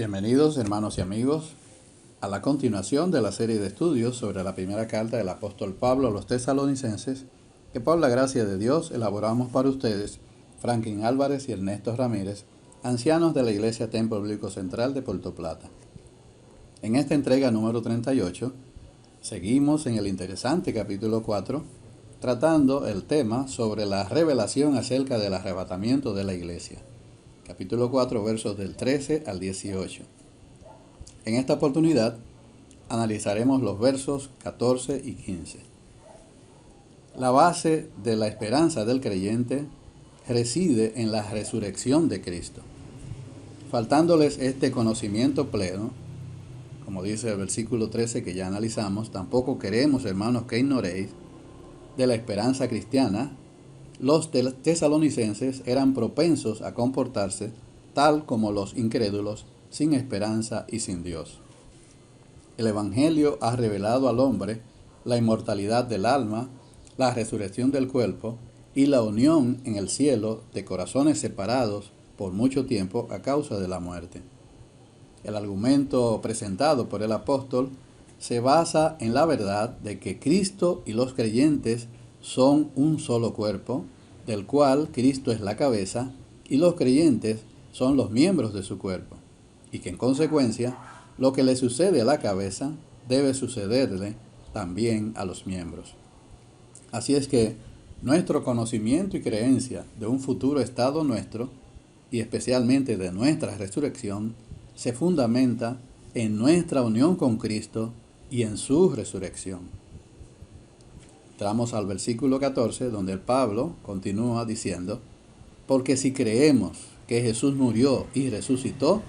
Bienvenidos, hermanos y amigos, a la continuación de la serie de estudios sobre la primera carta del apóstol Pablo a los tesalonicenses, que por la gracia de Dios elaboramos para ustedes, Franklin Álvarez y Ernesto Ramírez, ancianos de la Iglesia Templo Bíblico Central de Puerto Plata. En esta entrega número 38, seguimos en el interesante capítulo 4, tratando el tema sobre la revelación acerca del arrebatamiento de la Iglesia. Capítulo 4, versos del 13 al 18. En esta oportunidad analizaremos los versos 14 y 15. La base de la esperanza del creyente reside en la resurrección de Cristo. Faltándoles este conocimiento pleno, como dice el versículo 13 que ya analizamos, tampoco queremos, hermanos, que ignoréis de la esperanza cristiana. Los tesalonicenses eran propensos a comportarse tal como los incrédulos, sin esperanza y sin Dios. El Evangelio ha revelado al hombre la inmortalidad del alma, la resurrección del cuerpo y la unión en el cielo de corazones separados por mucho tiempo a causa de la muerte. El argumento presentado por el apóstol se basa en la verdad de que Cristo y los creyentes son un solo cuerpo, del cual Cristo es la cabeza y los creyentes son los miembros de su cuerpo, y que en consecuencia lo que le sucede a la cabeza debe sucederle también a los miembros. Así es que nuestro conocimiento y creencia de un futuro estado nuestro, y especialmente de nuestra resurrección, se fundamenta en nuestra unión con Cristo y en su resurrección. Entramos al versículo 14, donde el Pablo continúa diciendo: porque si creemos que Jesús murió y resucitó,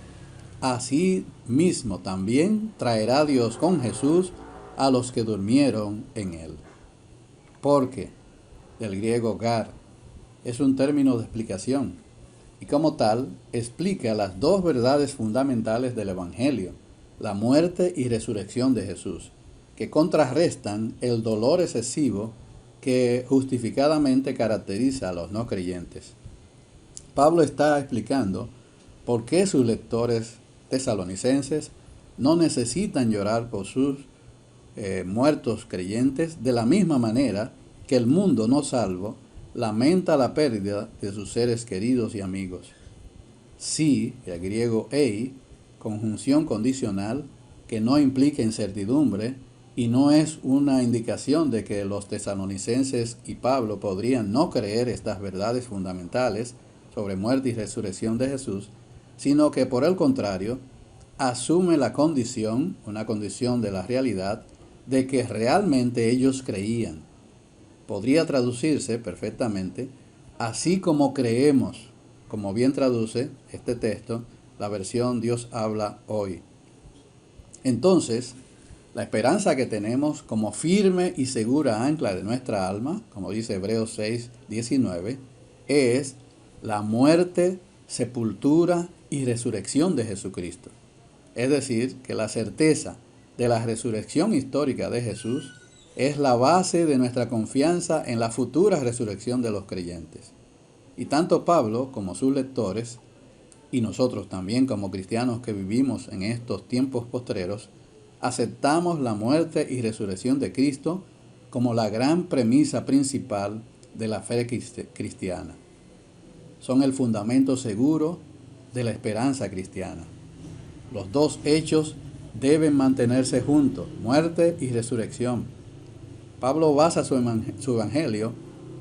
así mismo también traerá Dios con Jesús a los que durmieron en él. Porque, del griego gar, es un término de explicación, y como tal explica las dos verdades fundamentales del Evangelio, la muerte y resurrección de Jesús, que contrarrestan el dolor excesivo que justificadamente caracteriza a los no creyentes. Pablo está explicando por qué sus lectores tesalonicenses no necesitan llorar por sus muertos creyentes de la misma manera que el mundo no salvo lamenta la pérdida de sus seres queridos y amigos. Si, el griego ei, conjunción condicional que no implica incertidumbre y no es una indicación de que los tesalonicenses y Pablo podrían no creer estas verdades fundamentales sobre muerte y resurrección de Jesús, sino que por el contrario, asume la condición, una condición de la realidad, de que realmente ellos creían. Podría traducirse perfectamente, así como creemos, como bien traduce este texto, la versión Dios habla hoy. Entonces, la esperanza que tenemos como firme y segura ancla de nuestra alma, como dice Hebreos 6:19, es la muerte, sepultura y resurrección de Jesucristo. Es decir, que la certeza de la resurrección histórica de Jesús es la base de nuestra confianza en la futura resurrección de los creyentes. Y tanto Pablo como sus lectores, y nosotros también como cristianos que vivimos en estos tiempos postreros, aceptamos la muerte y resurrección de Cristo como la gran premisa principal de la fe cristiana. Son el fundamento seguro de la esperanza cristiana. Los dos hechos deben mantenerse juntos, muerte y resurrección. Pablo basa su evangelio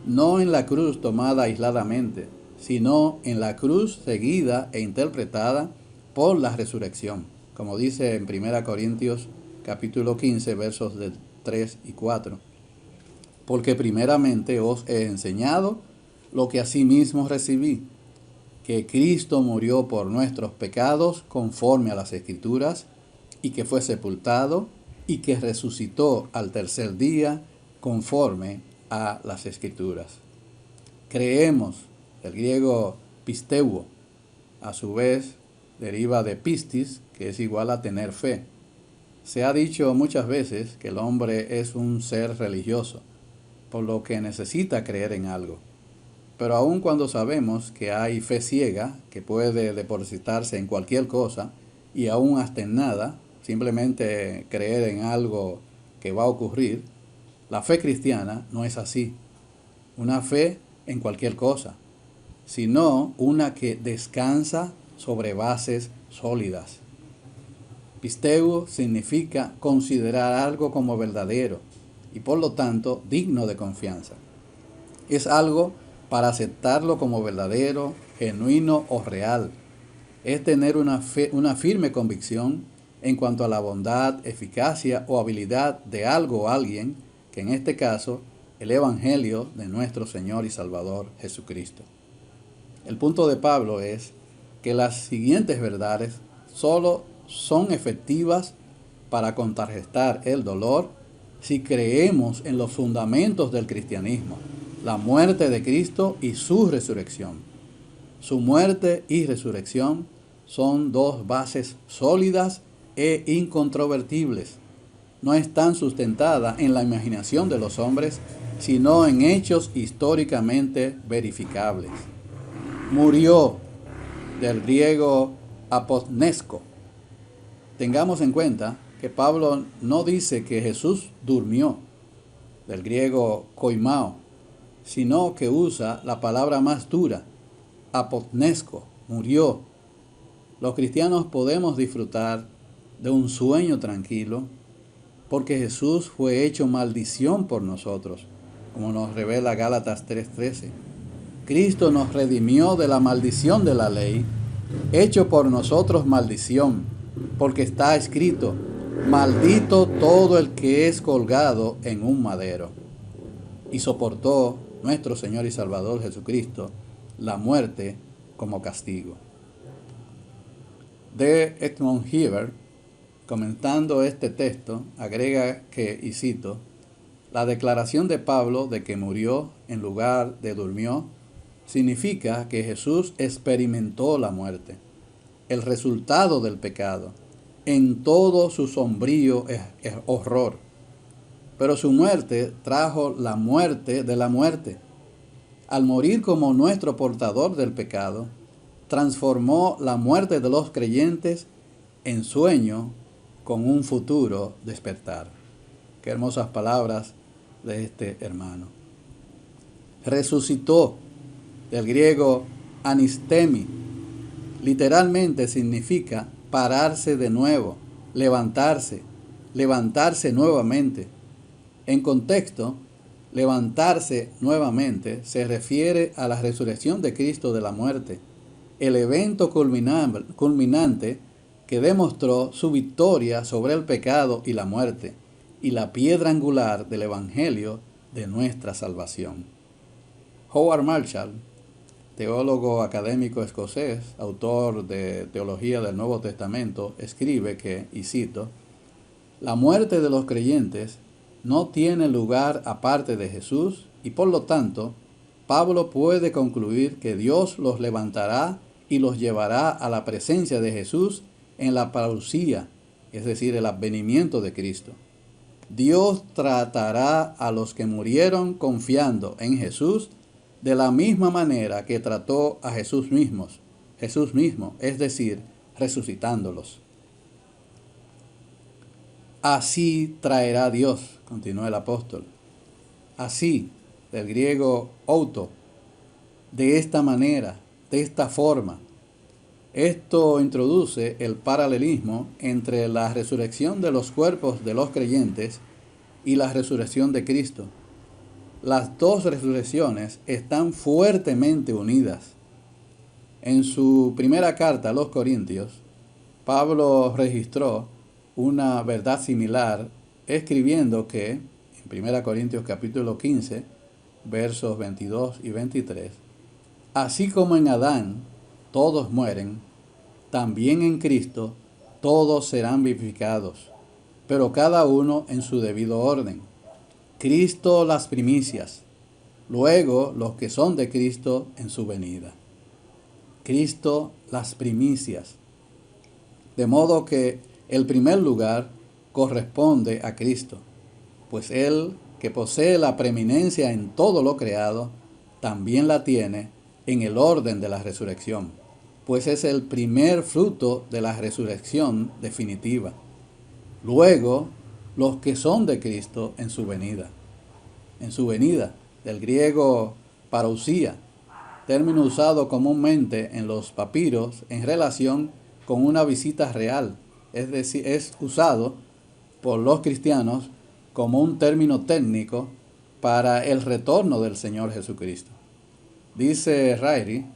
no en la cruz tomada aisladamente, sino en la cruz seguida e interpretada por la resurrección, como dice en 1 Corintios capítulo 15, versos del 3 y 4. Porque primeramente os he enseñado lo que asimismo recibí, que Cristo murió por nuestros pecados conforme a las Escrituras, y que fue sepultado, y que resucitó al tercer día conforme a las Escrituras. Creemos, el griego pisteuo, a su vez deriva de pistis, que es igual a tener fe. Se ha dicho muchas veces que el hombre es un ser religioso, por lo que necesita creer en algo. Pero aun cuando sabemos que hay fe ciega, que puede depositarse en cualquier cosa, y aún hasta en nada, simplemente creer en algo que va a ocurrir, la fe cristiana no es así. Una fe en cualquier cosa, sino una que descansa sobre bases sólidas. Pisteu significa considerar algo como verdadero y por lo tanto digno de confianza. Es algo para aceptarlo como verdadero, genuino o real. Es tener una firme convicción en cuanto a la bondad, eficacia o habilidad de algo o alguien, que en este caso el Evangelio de nuestro Señor y Salvador Jesucristo. El punto de Pablo es que las siguientes verdades solo son efectivas para contrarrestar el dolor si creemos en los fundamentos del cristianismo, la muerte de Cristo y su resurrección. Su muerte y resurrección son dos bases sólidas e incontrovertibles. No están sustentadas en la imaginación de los hombres, sino en hechos históricamente verificables. Murió, del griego aposnesko. Tengamos en cuenta que Pablo no dice que Jesús durmió, del griego koimao, sino que usa la palabra más dura, aposnesko, murió. Los cristianos podemos disfrutar de un sueño tranquilo porque Jesús fue hecho maldición por nosotros, como nos revela Gálatas 3:13. Cristo nos redimió de la maldición de la ley, hecho por nosotros maldición, porque está escrito: maldito todo el que es colgado en un madero. Y soportó nuestro Señor y Salvador Jesucristo la muerte como castigo. D. Edmond Hibbert, comentando este texto, agrega que, y cito, la declaración de Pablo de que murió en lugar de durmió significa que Jesús experimentó la muerte, el resultado del pecado, en todo su sombrío horror. Pero su muerte trajo la muerte de la muerte. Al morir como nuestro portador del pecado, transformó la muerte de los creyentes en sueño con un futuro despertar. Qué hermosas palabras de este hermano. Resucitó, del griego anistemi, literalmente significa pararse de nuevo, levantarse nuevamente. En contexto, levantarse nuevamente se refiere a la resurrección de Cristo de la muerte, el evento culminante que demostró su victoria sobre el pecado y la muerte, y la piedra angular del Evangelio de nuestra salvación. Howard Marshall, teólogo académico escocés, autor de Teología del Nuevo Testamento, escribe que, y cito, la muerte de los creyentes no tiene lugar aparte de Jesús y por lo tanto, Pablo puede concluir que Dios los levantará y los llevará a la presencia de Jesús en la parucía, es decir, el advenimiento de Cristo. Dios tratará a los que murieron confiando en Jesús de la misma manera que trató a Jesús mismo, es decir, resucitándolos. Así traerá Dios, continúa el apóstol. Así, del griego auto, de esta manera, de esta forma. Esto introduce el paralelismo entre la resurrección de los cuerpos de los creyentes y la resurrección de Cristo. Las dos resurrecciones están fuertemente unidas. En su primera carta a los Corintios, Pablo registró una verdad similar, escribiendo que, en 1 Corintios capítulo 15, versos 22 y 23, así como en Adán todos mueren, también en Cristo todos serán vivificados, pero cada uno en su debido orden. Cristo las primicias, luego los que son de Cristo en su venida. Cristo las primicias. De modo que el primer lugar corresponde a Cristo, pues Él, que posee la preeminencia en todo lo creado, también la tiene en el orden de la resurrección. pues es el primer fruto de la resurrección definitiva. Luego, los que son de Cristo en su venida. En su venida, del griego parousia, término usado comúnmente en los papiros en relación con una visita real, es decir, es usado por los cristianos como un término técnico para el retorno del Señor Jesucristo. Dice Ryrie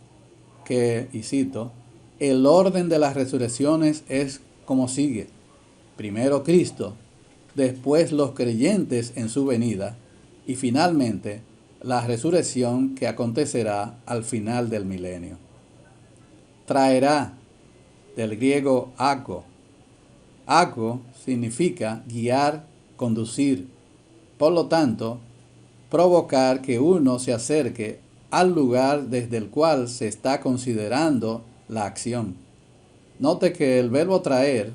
que, y cito, el orden de las resurrecciones es como sigue: primero Cristo, después los creyentes en su venida, y finalmente la resurrección que acontecerá al final del milenio. Traerá, del griego ako. Ako significa guiar, conducir. Por lo tanto, provocar que uno se acerque al lugar desde el cual se está considerando la acción. Note que el verbo traer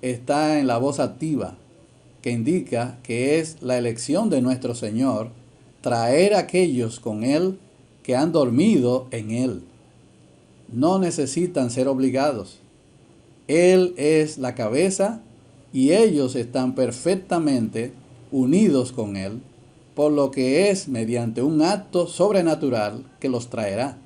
está en la voz activa, que indica que es la elección de nuestro Señor traer a aquellos con Él que han dormido en Él. No necesitan ser obligados. Él es la cabeza y ellos están perfectamente unidos con Él, por lo que es mediante un acto sobrenatural que los traerá.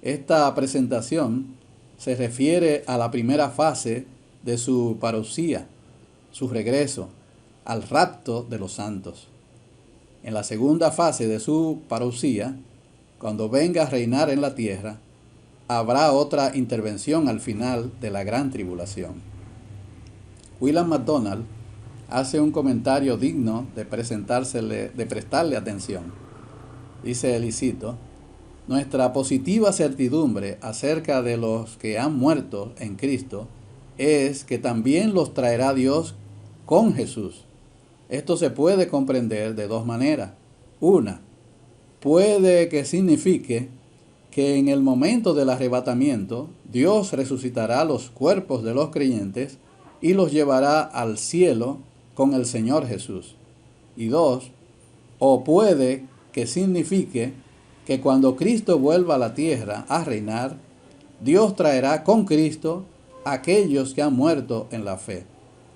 Esta presentación se refiere a la primera fase de su parousia, su regreso, al rapto de los santos. En la segunda fase de su parousia, cuando venga a reinar en la tierra, habrá otra intervención al final de la gran tribulación. William MacDonald hace un comentario digno de prestarle atención. Dice, y cito, nuestra positiva certidumbre acerca de los que han muerto en Cristo es que también los traerá Dios con Jesús. Esto se puede comprender de dos maneras. Una, puede que signifique que en el momento del arrebatamiento Dios resucitará los cuerpos de los creyentes y los llevará al cielo con el Señor Jesús. Y dos, o puede que signifique que cuando Cristo vuelva a la tierra a reinar, Dios traerá con Cristo a aquellos que han muerto en la fe.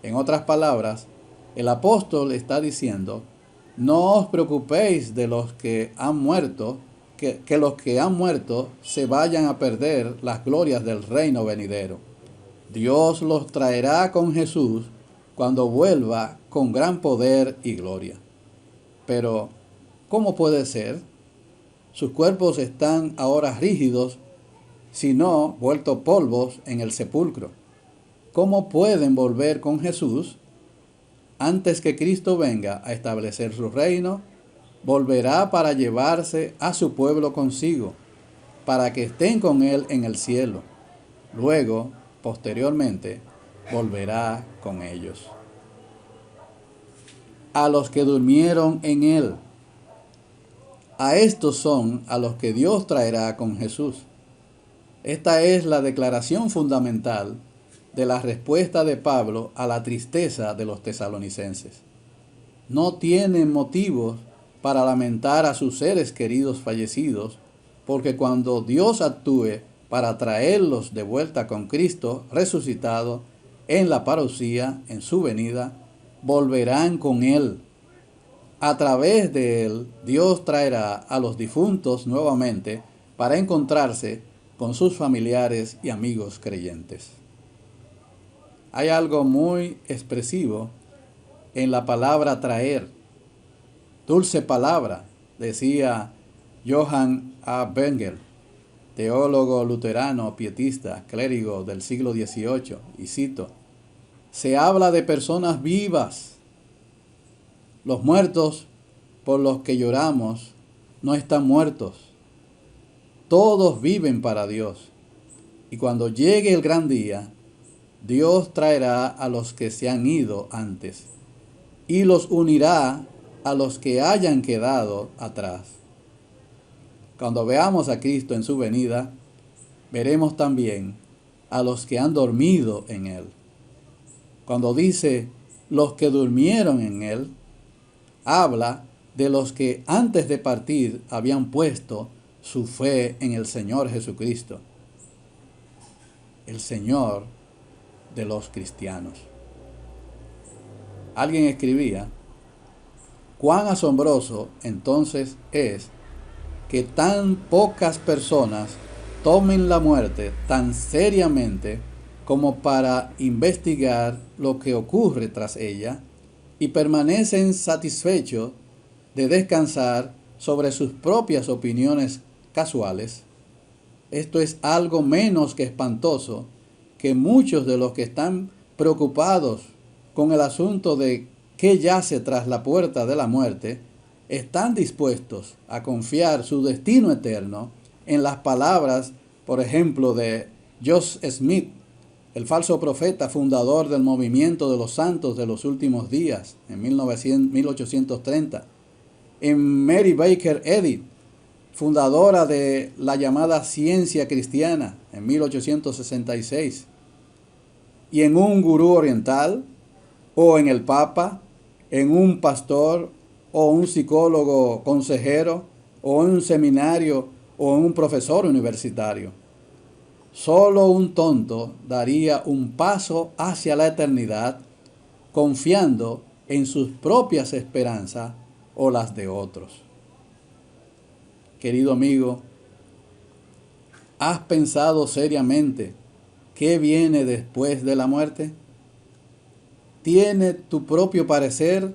En otras palabras, el apóstol está diciendo, no os preocupéis de los que han muerto, que los que han muerto se vayan a perder las glorias del reino venidero. Dios los traerá con Jesús cuando vuelva con gran poder y gloria. Pero, ¿cómo puede ser? Sus cuerpos están ahora rígidos, sino vueltos polvos en el sepulcro. ¿Cómo pueden volver con Jesús? Antes que Cristo venga a establecer su reino, volverá para llevarse a su pueblo consigo, para que estén con Él en el cielo. Luego, posteriormente, volverá con ellos. A los que durmieron en Él. A estos son a los que Dios traerá con Jesús. Esta es la declaración fundamental de la respuesta de Pablo a la tristeza de los tesalonicenses. No tienen motivos para lamentar a sus seres queridos fallecidos, porque cuando Dios actúe para traerlos de vuelta con Cristo resucitado en la parousia, en su venida, volverán con Él. A través de Él, Dios traerá a los difuntos nuevamente para encontrarse con sus familiares y amigos creyentes. Hay algo muy expresivo en la palabra traer. Dulce palabra, decía Johann A. Benger, teólogo luterano, pietista, clérigo del siglo XVIII, y cito, se habla de personas vivas. Los muertos por los que lloramos no están muertos. Todos viven para Dios. Y cuando llegue el gran día, Dios traerá a los que se han ido antes y los unirá a los que hayan quedado atrás. Cuando veamos a Cristo en su venida, veremos también a los que han dormido en Él. Cuando dice los que durmieron en Él, habla de los que antes de partir habían puesto su fe en el Señor Jesucristo. el Señor de los cristianos. Alguien escribía: cuán asombroso entonces es que tan pocas personas tomen la muerte tan seriamente como para investigar lo que ocurre tras ella y permanecen satisfechos de descansar sobre sus propias opiniones casuales. Esto es algo menos que espantoso que muchos de los que están preocupados con el asunto de qué yace tras la puerta de la muerte, están dispuestos a confiar su destino eterno en las palabras, por ejemplo, de Joseph Smith, el falso profeta fundador del movimiento de los santos de los últimos días en 1830, en Mary Baker Eddy, fundadora de la llamada ciencia cristiana en 1866, y en un gurú oriental, o en el Papa, en un pastor, o un psicólogo consejero, o en un seminario, o en un profesor universitario. Solo un tonto daría un paso hacia la eternidad confiando en sus propias esperanzas o las de otros. Querido amigo, ¿has pensado seriamente qué viene después de la muerte? ¿Tienes tu propio parecer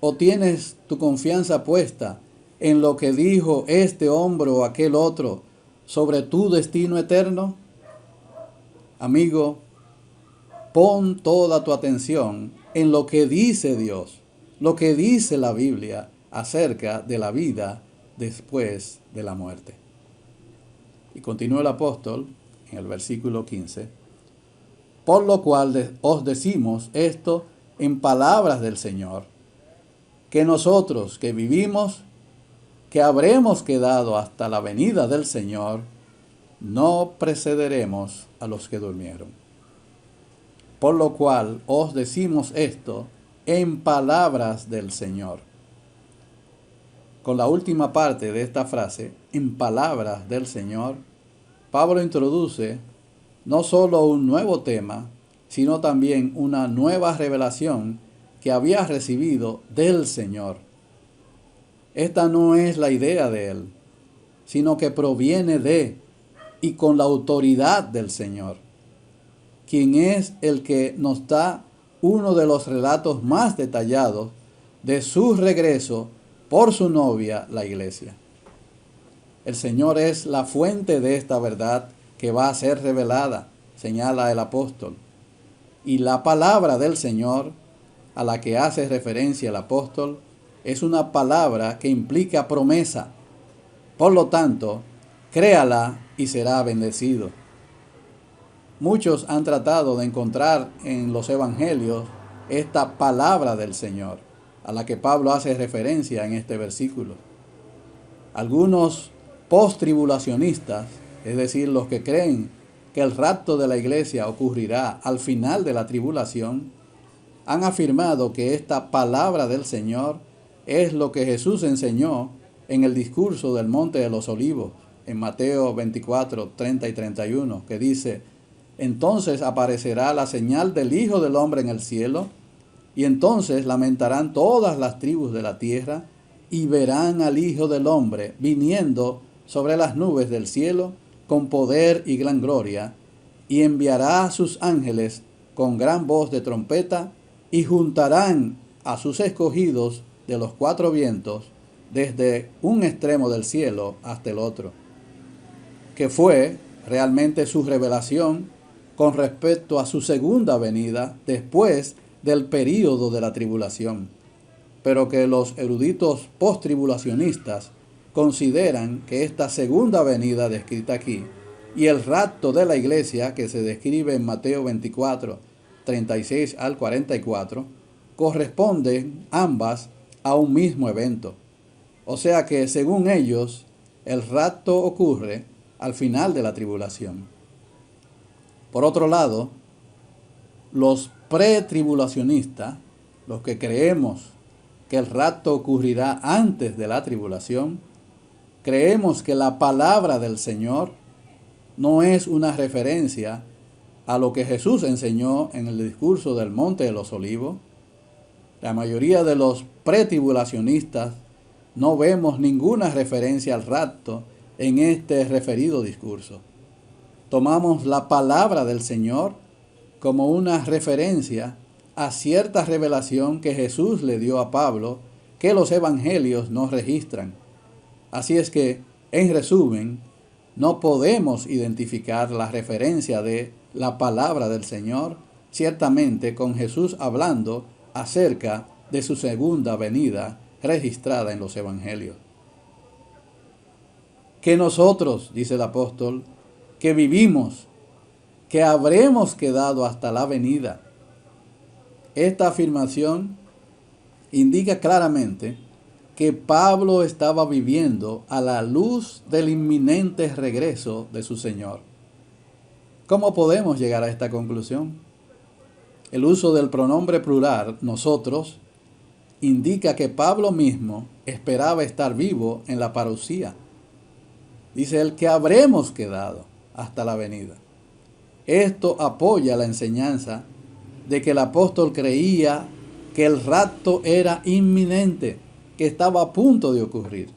o tienes tu confianza puesta en lo que dijo este hombre o aquel otro sobre tu destino eterno? Amigo, pon toda tu atención en lo que dice Dios, lo que dice la Biblia acerca de la vida después de la muerte. Y continúa el apóstol en el versículo 15. Por lo cual os decimos esto en palabras del Señor, que nosotros que vivimos, que habremos quedado hasta la venida del Señor, no precederemos a los que durmieron. Por lo cual os decimos esto en palabras del Señor. Con la última parte de esta frase, en palabras del Señor, Pablo introduce no solo un nuevo tema, sino también una nueva revelación que había recibido del Señor. Esta no es la idea de él, sino que proviene de y con la autoridad del Señor, quien es el que nos da uno de los relatos más detallados de su regreso por su novia, la iglesia. El Señor es la fuente de esta verdad que va a ser revelada, señala el apóstol. Y la palabra del Señor, a la que hace referencia el apóstol, es una palabra que implica promesa. Por lo tanto, créala y será bendecido. Muchos han tratado de encontrar en los evangelios esta palabra del Señor, a la que Pablo hace referencia en este versículo. Algunos post-tribulacionistas, es decir, los que creen que el rapto de la iglesia ocurrirá al final de la tribulación, han afirmado que esta palabra del Señor es lo que Jesús enseñó en el discurso del Monte de los Olivos, en Mateo 24, 30 y 31, que dice: entonces aparecerá la señal del Hijo del Hombre en el cielo, y entonces lamentarán todas las tribus de la tierra, y verán al Hijo del Hombre viniendo sobre las nubes del cielo con poder y gran gloria, y enviará a sus ángeles con gran voz de trompeta, y juntarán a sus escogidos de los cuatro vientos, desde un extremo del cielo hasta el otro. Que fue realmente su revelación con respecto a su segunda venida después del período de la tribulación, pero que los eruditos post-tribulacionistas consideran que esta segunda venida descrita aquí y el rapto de la iglesia que se describe en Mateo 24, 36 al 44, corresponden ambas a un mismo evento. O sea que, según ellos, el rapto ocurre al final de la tribulación. Por otro lado, los pretribulacionistas, los que creemos que el rapto ocurrirá antes de la tribulación, creemos que la palabra del Señor no es una referencia a lo que Jesús enseñó en el discurso del Monte de los Olivos. La mayoría de los pretribulacionistas no vemos ninguna referencia al rapto en este referido discurso. Tomamos la palabra del Señor como una referencia a cierta revelación que Jesús le dio a Pablo que los evangelios no registran. Así es que, en resumen, no podemos identificar la referencia de la palabra del Señor ciertamente con Jesús hablando acerca de su segunda venida registrada en los evangelios. Que nosotros, dice el apóstol, que vivimos, que habremos quedado hasta la venida. Esta afirmación indica claramente que Pablo estaba viviendo a la luz del inminente regreso de su Señor. ¿Cómo podemos llegar a esta conclusión? El uso del pronombre plural, nosotros, indica que Pablo mismo esperaba estar vivo en la parusía. Dice él que habremos quedado hasta la venida. Esto apoya la enseñanza de que el apóstol creía que el rapto era inminente, que estaba a punto de ocurrir.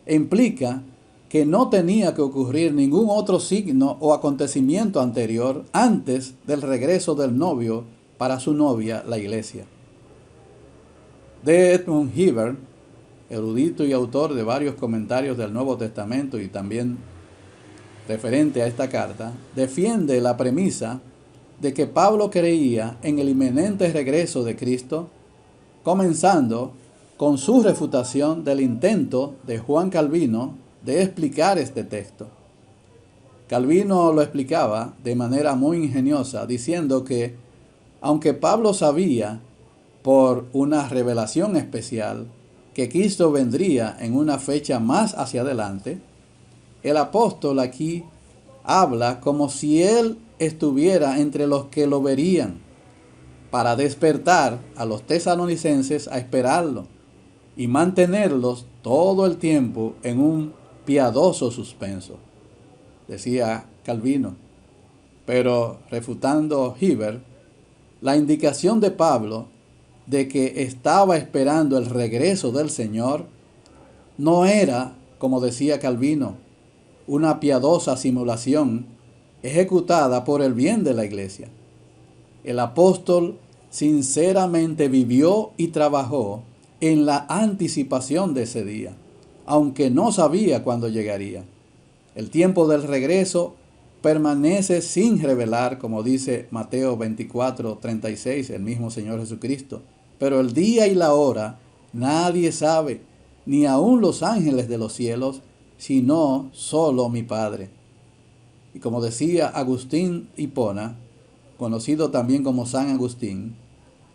E implica que no tenía que ocurrir ningún otro signo o acontecimiento anterior antes del regreso del novio para su novia, la iglesia. D. Edmund Hibbert, erudito y autor de varios comentarios del Nuevo Testamento y también referente a esta carta, defiende la premisa de que Pablo creía en el inminente regreso de Cristo, comenzando con su refutación del intento de Juan Calvino de explicar este texto. Calvino lo explicaba de manera muy ingeniosa, diciendo que, aunque Pablo sabía por una revelación especial que Cristo vendría en una fecha más hacia adelante, el apóstol aquí habla como si él estuviera entre los que lo verían, para despertar a los tesalonicenses a esperarlo y mantenerlos todo el tiempo en un piadoso suspenso, decía Calvino. Pero refutando Hibbert, la indicación de Pablo de que estaba esperando el regreso del Señor no era, como decía Calvino, una piadosa simulación ejecutada por el bien de la iglesia. El apóstol sinceramente vivió y trabajó en la anticipación de ese día, aunque no sabía cuándo llegaría. El tiempo del regreso permanece sin revelar, como dice Mateo 24:36, el mismo Señor Jesucristo. Pero el día y la hora nadie sabe, ni aun los ángeles de los cielos, sino solo mi Padre. Y como decía Agustín Hipona, conocido también como San Agustín,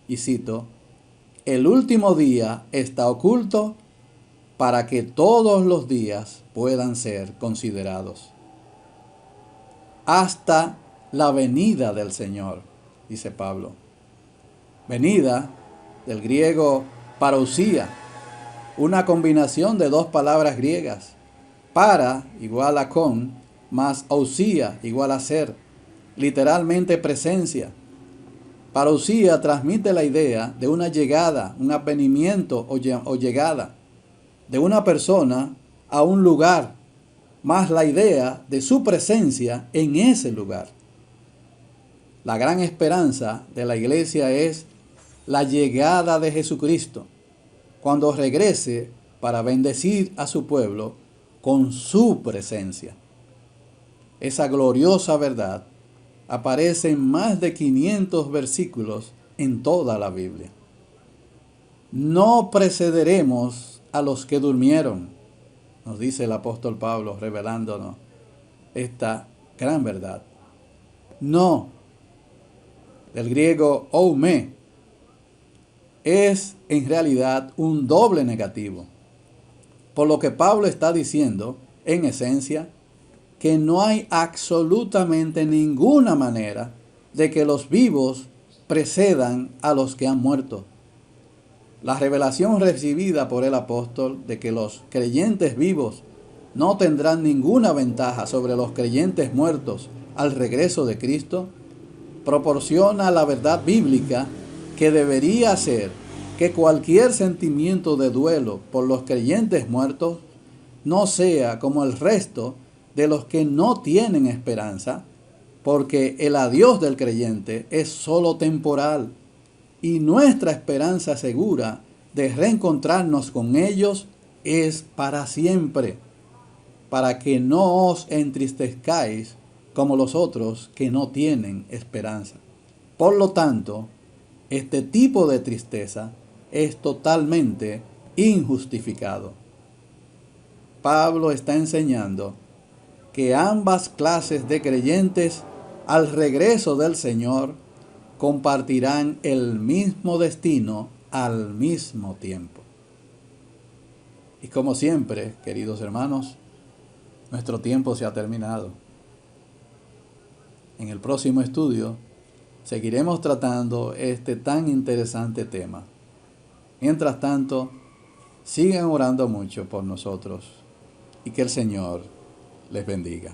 y cito, el último día está oculto para que todos los días puedan ser considerados. Hasta la venida del Señor, dice Pablo. Venida, del griego parousia, una combinación de dos palabras griegas, para igual a con, más ousia igual a ser, literalmente presencia. Parousia transmite la idea de una llegada, un advenimiento o llegada de una persona a un lugar, más la idea de su presencia en ese lugar. La gran esperanza de la iglesia es la llegada de Jesucristo, cuando regrese para bendecir a su pueblo con su presencia. Esa gloriosa verdad aparece en más de 500 versículos en toda la Biblia. No precederemos a los que durmieron, nos dice el apóstol Pablo, revelándonos esta gran verdad. No, del griego oume, es en realidad un doble negativo. Por lo que Pablo está diciendo, en esencia, que no hay absolutamente ninguna manera de que los vivos precedan a los que han muerto. La revelación recibida por el apóstol de que los creyentes vivos no tendrán ninguna ventaja sobre los creyentes muertos al regreso de Cristo proporciona la verdad bíblica que debería hacer que cualquier sentimiento de duelo por los creyentes muertos no sea como el resto de los que no tienen esperanza, porque el adiós del creyente es solo temporal y nuestra esperanza segura de reencontrarnos con ellos es para siempre, para que no os entristezcáis como los otros que no tienen esperanza. Por lo tanto, este tipo de tristeza es totalmente injustificado. Pablo está enseñando que ambas clases de creyentes al regreso del Señor compartirán el mismo destino al mismo tiempo. Y como siempre, queridos hermanos, nuestro tiempo se ha terminado. En el próximo estudio seguiremos tratando este tan interesante tema. Mientras tanto, sigan orando mucho por nosotros y que el Señor les bendiga.